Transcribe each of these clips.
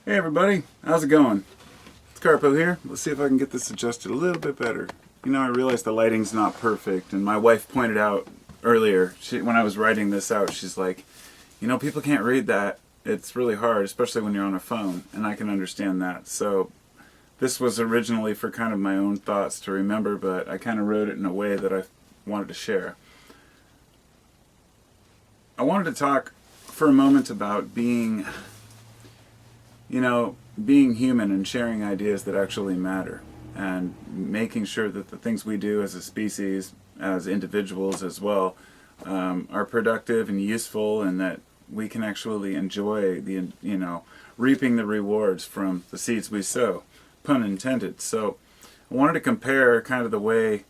Hey everybody, how's it going? It's Carpo here. Let's see if I can get this adjusted a little bit better. You know, I realize the lighting's not perfect, and my wife pointed out earlier, when I was writing this out, she's like, you know, people can't read that. It's really hard, especially when you're on a phone, and I can understand that. So this was originally for kind of my own thoughts to remember, but I kind of wrote it in a way that I wanted to share. I wanted to talk for a moment about being human and sharing ideas that actually matter, and making sure that the things we do as a species, as individuals as well, are productive and useful, and that we can actually enjoy reaping the rewards from the seeds we sow, pun intended. So I wanted to compare kind of the way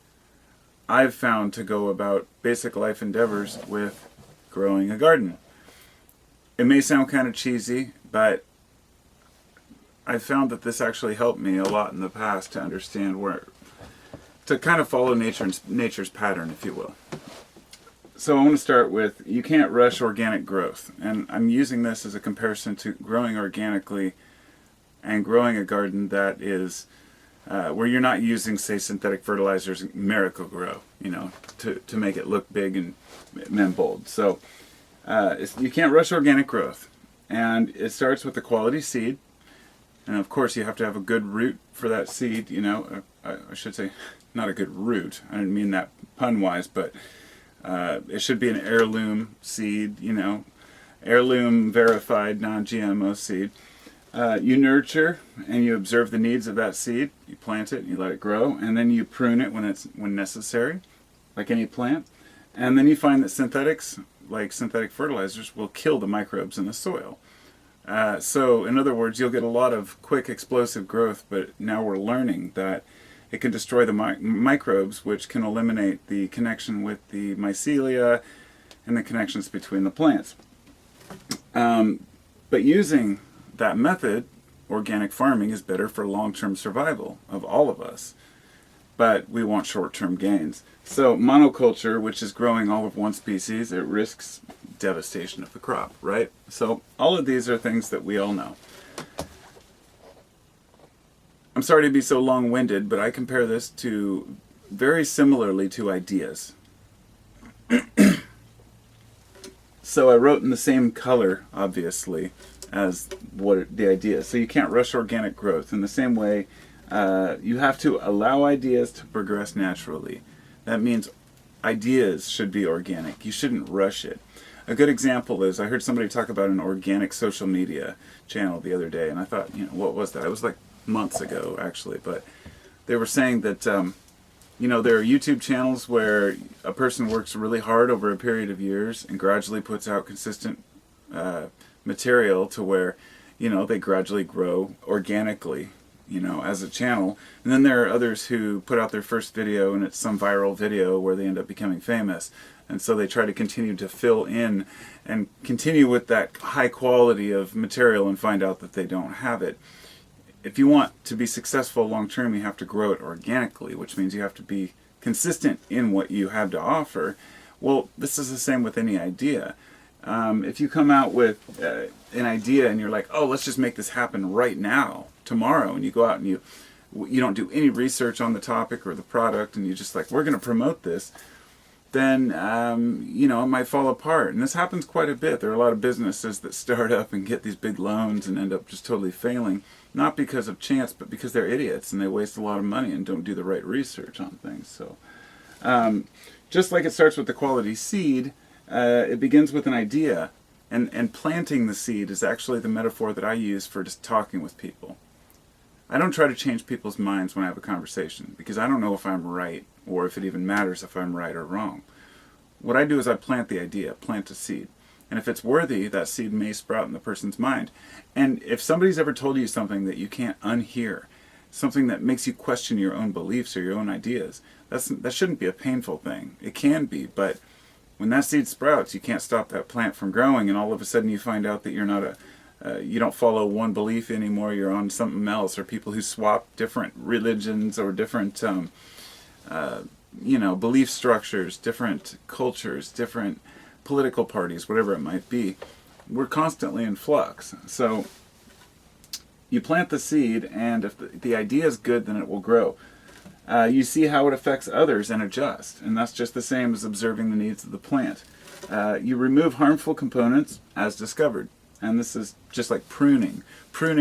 I've found to go about basic life endeavors with growing a garden. It may sound kind of cheesy, but I found that this actually helped me a lot in the past to understand to kind of follow nature's pattern, if you will. So I want to start with, you can't rush organic growth. And I'm using this as a comparison to growing organically and growing a garden that is where you're not using, say, synthetic fertilizers, Miracle-Gro, to make it look big and bold. So you can't rush organic growth. And it starts with the quality seed. And of course, you have to have a good root for that seed. I should say, not a good root. I didn't mean that pun-wise, but it should be an heirloom seed. Heirloom verified, non-GMO seed. You nurture and you observe the needs of that seed. You plant it, you let it grow, and then you prune it when necessary, like any plant. And then you find that synthetics, like synthetic fertilizers, will kill the microbes in the soil. So, in other words, you'll get a lot of quick, explosive growth, but now we're learning that it can destroy the microbes, which can eliminate the connection with the mycelia and the connections between the plants. But using that method, organic farming is better for long-term survival of all of us. But we want short-term gains. So monoculture, which is growing all of one species, it risks devastation of the crop, right? So all of these are things that we all know. I'm sorry to be so long-winded, but I compare this to very similarly to ideas. So I wrote in the same color, obviously, as what the idea is. So you can't rush organic growth. In the same way, you have to allow ideas to progress naturally. That means ideas should be organic. You shouldn't rush it. A good example is, I heard somebody talk about an organic social media channel the other day, and I thought, what was that? It was like months ago, actually, but they were saying that, there are YouTube channels where a person works really hard over a period of years and gradually puts out consistent material to where, they gradually grow organically, as a channel. And then there are others who put out their first video and it's some viral video where they end up becoming famous. And so they try to continue to fill in and continue with that high quality of material and find out that they don't have it. If you want to be successful long term, you have to grow it organically, which means you have to be consistent in what you have to offer. Well, this is the same with any idea. If you come out with an idea and you're like, oh, let's just make this happen right now, tomorrow, and you go out and you don't do any research on the topic or the product, and you just like, we're going to promote this, then it might fall apart. And this happens quite a bit. There are a lot of businesses that start up and get these big loans and end up just totally failing, not because of chance, but because they're idiots and they waste a lot of money and don't do the right research on things. So just like it starts with the quality seed, it begins with an idea, and planting the seed is actually the metaphor that I use for just talking with people. I don't try to change people's minds when I have a conversation, because I don't know if I'm right, or if it even matters if I'm right or wrong. What I do is I plant the idea, plant a seed. And if it's worthy, that seed may sprout in the person's mind. And if somebody's ever told you something that you can't unhear, something that makes you question your own beliefs or your own ideas, that shouldn't be a painful thing. It can be, but when that seed sprouts, you can't stop that plant from growing, and all of a sudden you find out that you're not you don't follow one belief anymore, you're on something else, or people who swap different religions or different belief structures, different cultures, different political parties, whatever it might be. We're constantly in flux. So You plant the seed, and if the idea is good, then it will grow. You see how it affects others and adjust, and that's just the same as observing the needs of the plant. You remove harmful components as discovered, and this is just like pruning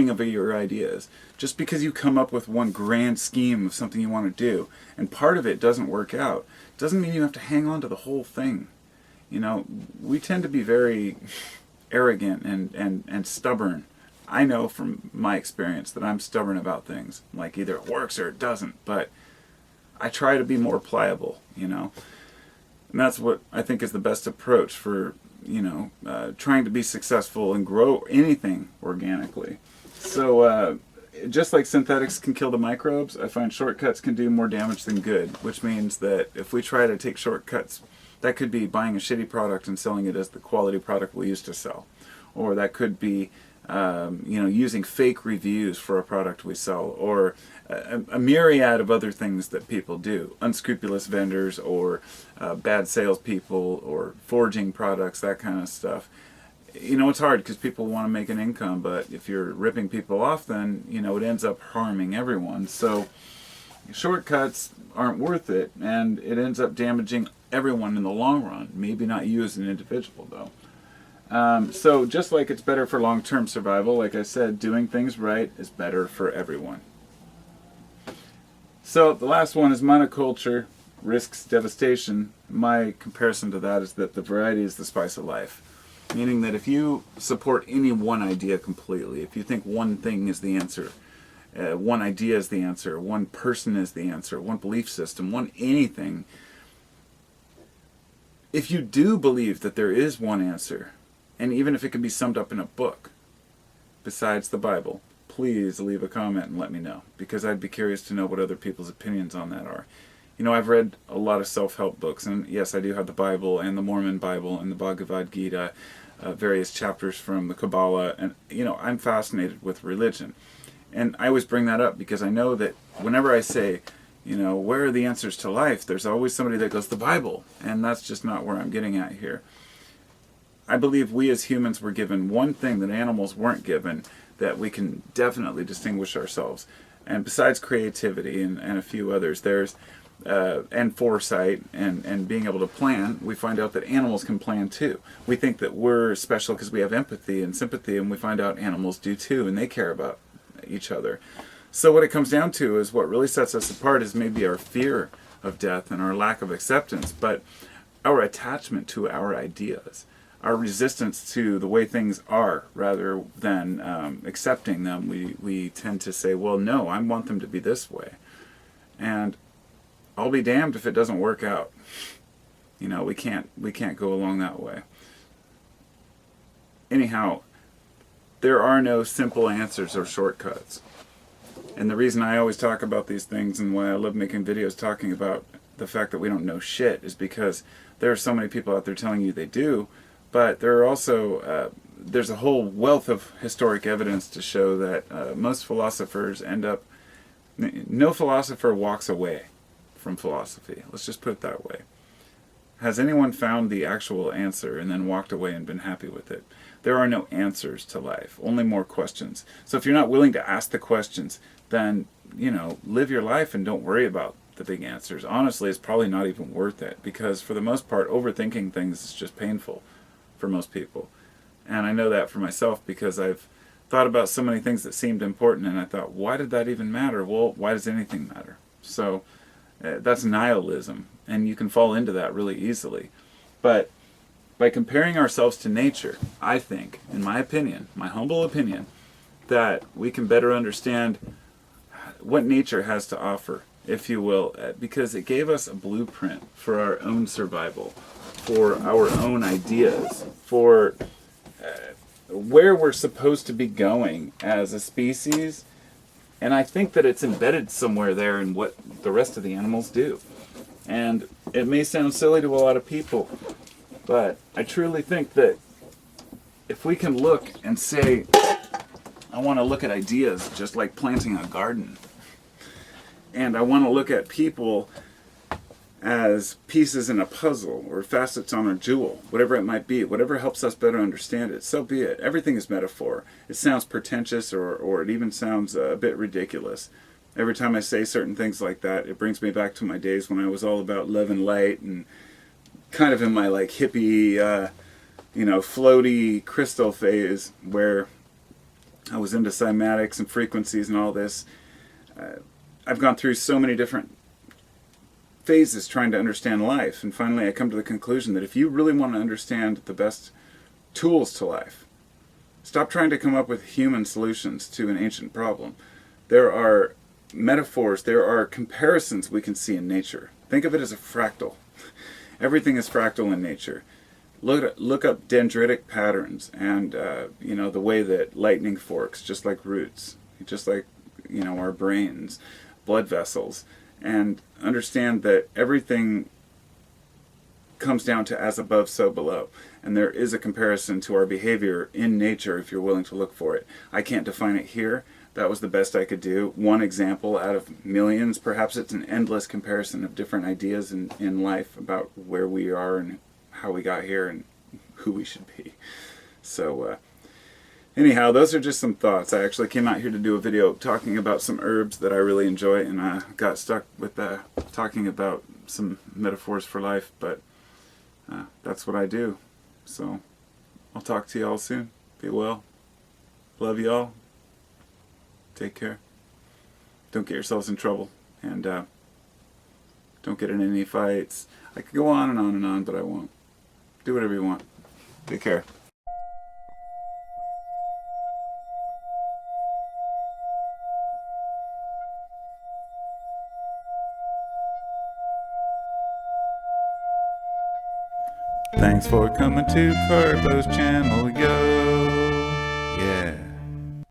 of your ideas. Just because you come up with one grand scheme of something you want to do, and part of it doesn't work out, doesn't mean you have to hang on to the whole thing. You know, we tend to be very arrogant and stubborn. I know from my experience that I'm stubborn about things. Like, either it works or it doesn't, but I try to be more pliable, you know. And that's what I think is the best approach for, trying to be successful and grow anything organically. So, just like synthetics can kill the microbes, I find shortcuts can do more damage than good, which means that if we try to take shortcuts, that could be buying a shitty product and selling it as the quality product we used to sell. Or that could be, using fake reviews for a product we sell, or a myriad of other things that people do. Unscrupulous vendors, or bad salespeople, or forging products, that kind of stuff. You know, it's hard because people want to make an income, but if you're ripping people off, then, it ends up harming everyone. So shortcuts aren't worth it, and it ends up damaging everyone in the long run. Maybe not you as an individual, though. So just like it's better for long-term survival, like I said, doing things right is better for everyone. So the last one is monoculture, risks devastation. My comparison to that is that the variety is the spice of life. Meaning that if you support any one idea completely, if you think one thing is the answer, one idea is the answer, one person is the answer, one belief system, one anything, if you do believe that there is one answer, and even if it can be summed up in a book, besides the Bible, please leave a comment and let me know, because I'd be curious to know what other people's opinions on that are. You know, I've read a lot of self-help books, and yes, I do have the Bible and the Mormon Bible and the Bhagavad Gita, various chapters from the Kabbalah, and, I'm fascinated with religion. And I always bring that up because I know that whenever I say, where are the answers to life, there's always somebody that goes, the Bible, and that's just not where I'm getting at here. I believe we as humans were given one thing that animals weren't given, that we can definitely distinguish ourselves. And besides creativity and a few others, there's and foresight and being able to plan, we find out that animals can plan too. We think that we're special because we have empathy and sympathy, and we find out animals do too, and they care about each other. So what it comes down to is what really sets us apart is maybe our fear of death and our lack of acceptance, but our attachment to our ideas, our resistance to the way things are rather than accepting them. We tend to say, well, no, I want them to be this way. And I'll be damned if it doesn't work out. We can't go along that way. Anyhow, there are no simple answers or shortcuts. And the reason I always talk about these things and why I love making videos talking about the fact that we don't know shit is because there are so many people out there telling you they do, but there are also, there's a whole wealth of historic evidence to show that most philosophers end up, no philosopher walks away from philosophy. Let's just put it that way. Has anyone found the actual answer and then walked away and been happy with it? There are no answers to life, only more questions. So if you're not willing to ask the questions, then, live your life and don't worry about the big answers. Honestly, it's probably not even worth it, because for the most part, overthinking things is just painful for most people. And I know that for myself because I've thought about so many things that seemed important, and I thought, why did that even matter? Well, why does anything matter? So that's nihilism, and you can fall into that really easily. But by comparing ourselves to nature, I think, in my opinion, my humble opinion, that we can better understand what nature has to offer, if you will, because it gave us a blueprint for our own survival, for our own ideas, for where we're supposed to be going as a species. And I think that it's embedded somewhere there in what the rest of the animals do. And it may sound silly to a lot of people, but I truly think that if we can look and say, I want to look at ideas just like planting a garden, and I want to look at people as pieces in a puzzle or facets on a jewel, whatever it might be, whatever helps us better understand it, so be it. Everything is metaphor. It sounds pretentious or it even sounds a bit ridiculous. Every time I say certain things like that, it brings me back to my days when I was all about love and light and kind of in my like hippie, floaty crystal phase where I was into cymatics and frequencies and all this. I've gone through so many different phases trying to understand life, and finally I come to the conclusion that if you really want to understand the best tools to life, stop trying to come up with human solutions to an ancient problem. There are metaphors, there are comparisons we can see in nature. Think of it as a fractal. Everything is fractal in nature. Look up dendritic patterns and the way that lightning forks, just like roots, just like our brains, blood vessels, and understand that everything comes down to as above, so below. And there is a comparison to our behavior in nature if you're willing to look for it. I can't define it here. That was the best I could do. One example out of millions. Perhaps it's an endless comparison of different ideas in life about where we are and how we got here and who we should be. So, anyhow, those are just some thoughts. I actually came out here to do a video talking about some herbs that I really enjoy, and I got stuck with talking about some metaphors for life, but that's what I do. So I'll talk to y'all soon. Be well. Love y'all. Take care. Don't get yourselves in trouble, and don't get in any fights. I could go on and on and on, but I won't. Do whatever you want. Take care. Thanks for coming to Carpo's channel, yo.